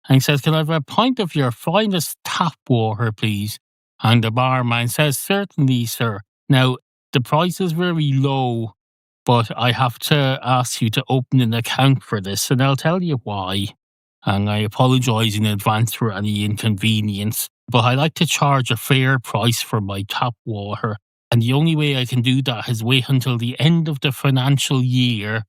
And he says, "Can I have a pint of your finest tap water, please?" And the barman says, "Certainly, sir. Now, the price is very low, but I have to ask you to open an account for this, and I'll tell you why. And I apologise in advance for any inconvenience, but I like to charge a fair price for my tap water. And the only way I can do that is wait until the end of the financial year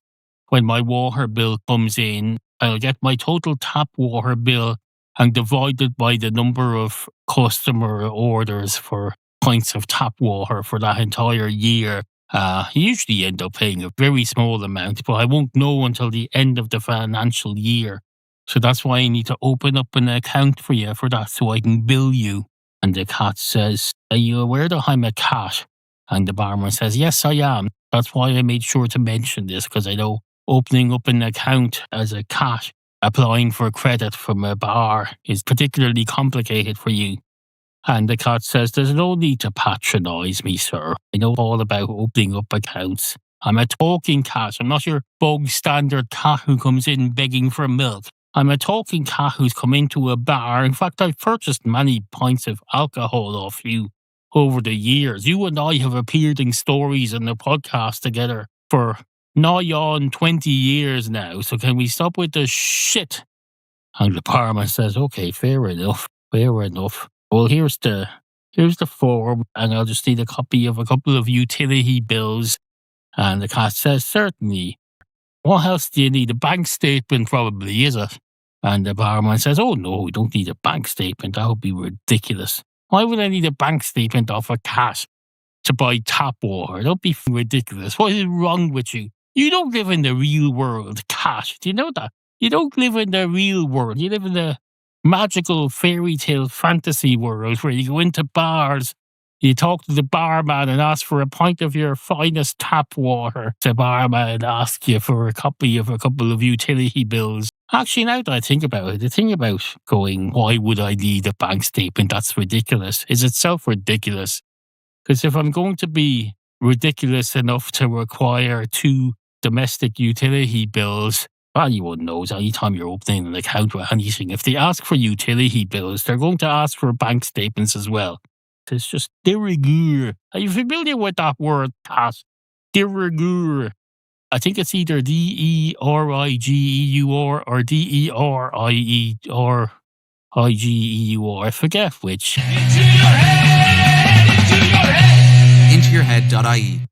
when my water bill comes in. I'll get my total tap water bill and divide it by the number of customer orders for pints of tap water for that entire year. You usually end up paying a very small amount, but I won't know until the end of the financial year. So that's why I need to open up an account for you for that so I can bill you." And the cat says, "Are you aware that I'm a cat?" And the barman says, "Yes, I am. That's why I made sure to mention this, because I know opening up an account as a cat, applying for credit from a bar, is particularly complicated for you." And the cat says, "There's no need to patronise me, sir. I know all about opening up accounts. I'm a talking cat. I'm not your bog standard cat who comes in begging for milk. I'm a talking cat who's come into a bar. In fact, I've purchased many pints of alcohol off you over the years. You and I have appeared in stories on the podcast together for nigh on 20 years now. So can we stop with the shit?" And the barman says, "Okay, fair enough. Well, here's the form, and I'll just need a copy of a couple of utility bills." And the cat says, "Certainly. What else do you need? A bank statement, probably, is it?" And the barman says, "Oh, no, we don't need a bank statement. That would be ridiculous. Why would I need a bank statement off a cat to buy tap water? Don't be ridiculous. What is wrong with you? You don't live in the real world, cat. Do you know that? You don't live in the real world. You live in the magical fairy tale fantasy world where you go into bars, you talk to the barman and ask for a pint of your finest tap water. The barman asks you for a copy of a couple of utility bills." Actually, now that I think about it, the thing about going, "Why would I need a bank statement? That's ridiculous," is itself ridiculous. Because if I'm going to be ridiculous enough to require 2 domestic utility bills, anyone knows anytime you're opening an account or anything, if they ask for utility bills, they're going to ask for bank statements as well. It's just de rigueur. Are you familiar with that word, Pat? De rigueur. I think it's either DERIGEUR or DERIER. I forget which. IntoYourHead.ie